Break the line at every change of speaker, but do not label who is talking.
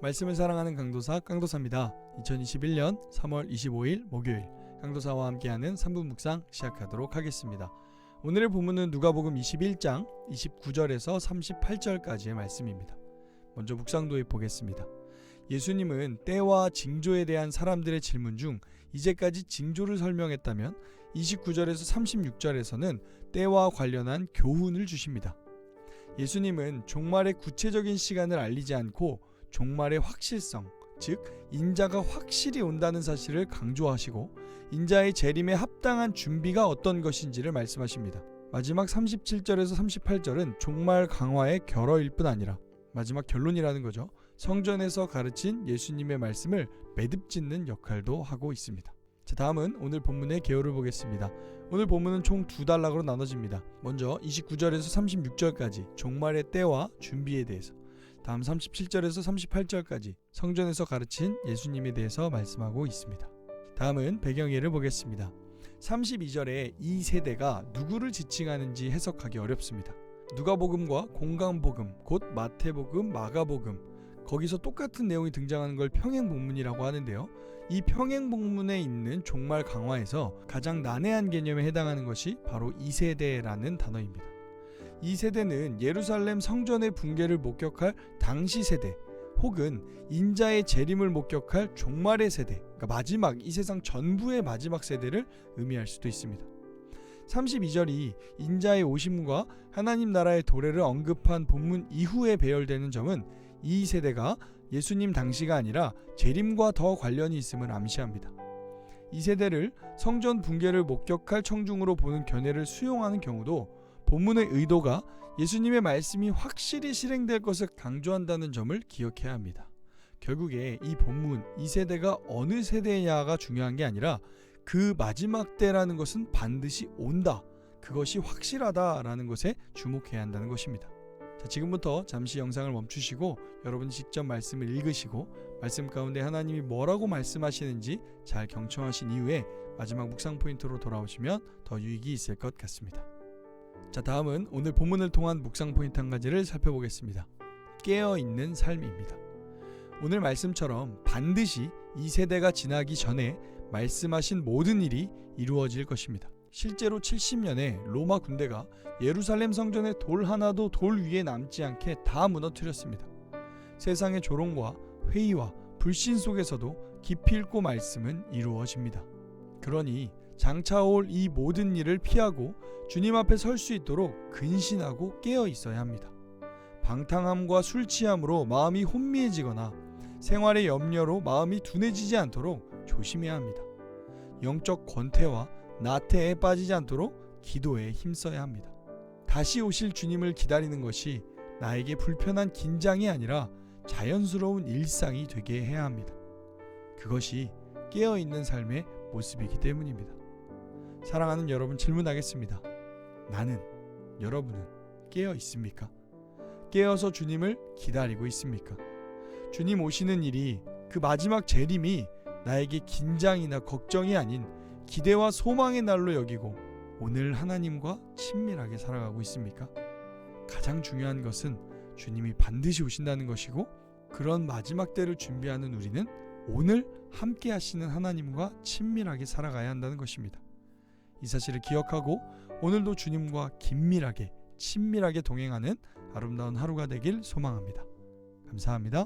말씀을 사랑하는 강도사 깡도사입니다. 2021년 3월 25일 목요일 강도사와 함께하는 3분 묵상 시작하도록 하겠습니다. 오늘의 본문은 누가복음 21장 29절에서 38절까지의 말씀입니다. 먼저 묵상도에 보겠습니다. 예수님은 때와 징조에 대한 사람들의 질문 중 이제까지 징조를 설명했다면 29절에서 36절에서는 때와 관련한 교훈을 주십니다. 예수님은 종말의 구체적인 시간을 알리지 않고 종말의 확실성, 즉 인자가 확실히 온다는 사실을 강조하시고 인자의 재림에 합당한 준비가 어떤 것인지를 말씀하십니다. 마지막 37절에서 38절은 종말 강화의 결어일 뿐 아니라 마지막 결론이라는 거죠. 성전에서 가르친 예수님의 말씀을 매듭짓는 역할도 하고 있습니다. 자, 다음은 오늘 본문의 개요를 보겠습니다. 오늘 본문은 총 두 단락으로 나눠집니다. 먼저 29절에서 36절까지 종말의 때와 준비에 대해서, 다음 37절에서 38절까지 성전에서 가르친 예수님에 대해서 말씀하고 있습니다. 다음은 배경예를 보겠습니다. 32절에 이 세대가 누구를 지칭하는지 해석하기 어렵습니다. 누가복음과 공강복음, 곧 마태복음, 마가복음, 거기서 똑같은 내용이 등장하는 걸 평행복문이라고 하는데요. 이 평행복문에 있는 종말 강화에서 가장 난해한 개념에 해당하는 것이 바로 2세대라는 단어입니다. 이 세대는 예루살렘 성전의 붕괴를 목격할 당시 세대, 혹은 인자의 재림을 목격할 종말의 세대, 그러니까 마지막, 이 세상 전부의 마지막 세대를 의미할 수도 있습니다. 32절이 인자의 오심과 하나님 나라의 도래를 언급한 본문 이후에 배열되는 점은 이 세대가 예수님 당시가 아니라 재림과 더 관련이 있음을 암시합니다. 이 세대를 성전 붕괴를 목격할 청중으로 보는 견해를 수용하는 경우도 본문의 의도가 예수님의 말씀이 확실히 실행될 것을 강조한다는 점을 기억해야 합니다. 결국에 이 본문, 이 세대가 어느 세대냐가 중요한 게 아니라 그 마지막 때라는 것은 반드시 온다, 그것이 확실하다라는 것에 주목해야 한다는 것입니다. 자, 지금부터 잠시 영상을 멈추시고 여러분이 직접 말씀을 읽으시고 말씀 가운데 하나님이 뭐라고 말씀하시는지 잘 경청하신 이후에 마지막 묵상 포인트로 돌아오시면 더 유익이 있을 것 같습니다. 자, 다음은 오늘 본문을 통한 묵상 포인트 한 가지를 살펴보겠습니다. 깨어있는 삶입니다. 오늘 말씀처럼 반드시 이 세대가 지나기 전에 말씀하신 모든 일이 이루어질 것입니다. 실제로 70년에 로마 군대가 예루살렘 성전의 돌 하나도 돌 위에 남지 않게 다 무너뜨렸습니다. 세상의 조롱과 회의와 불신 속에서도 기필코 말씀은 이루어집니다. 그러니 장차 올 이 모든 일을 피하고 주님 앞에 설 수 있도록 근신하고 깨어 있어야 합니다. 방탕함과 술 취함으로 마음이 혼미해지거나 생활의 염려로 마음이 둔해지지 않도록 조심해야 합니다. 영적 권태와 나태에 빠지지 않도록 기도에 힘써야 합니다. 다시 오실 주님을 기다리는 것이 나에게 불편한 긴장이 아니라 자연스러운 일상이 되게 해야 합니다. 그것이 깨어있는 삶의 모습이기 때문입니다. 사랑하는 여러분, 질문하겠습니다. 나는, 여러분은 깨어 있습니까? 깨어서 주님을 기다리고 있습니까? 주님 오시는 일이, 그 마지막 재림이 나에게 긴장이나 걱정이 아닌 기대와 소망의 날로 여기고 오늘 하나님과 친밀하게 살아가고 있습니까? 가장 중요한 것은 주님이 반드시 오신다는 것이고, 그런 마지막 때를 준비하는 우리는 오늘 함께 하시는 하나님과 친밀하게 살아가야 한다는 것입니다. 이 사실을 기억하고 오늘도 주님과 긴밀하게 친밀하게 동행하는 아름다운 하루가 되길 소망합니다. 감사합니다.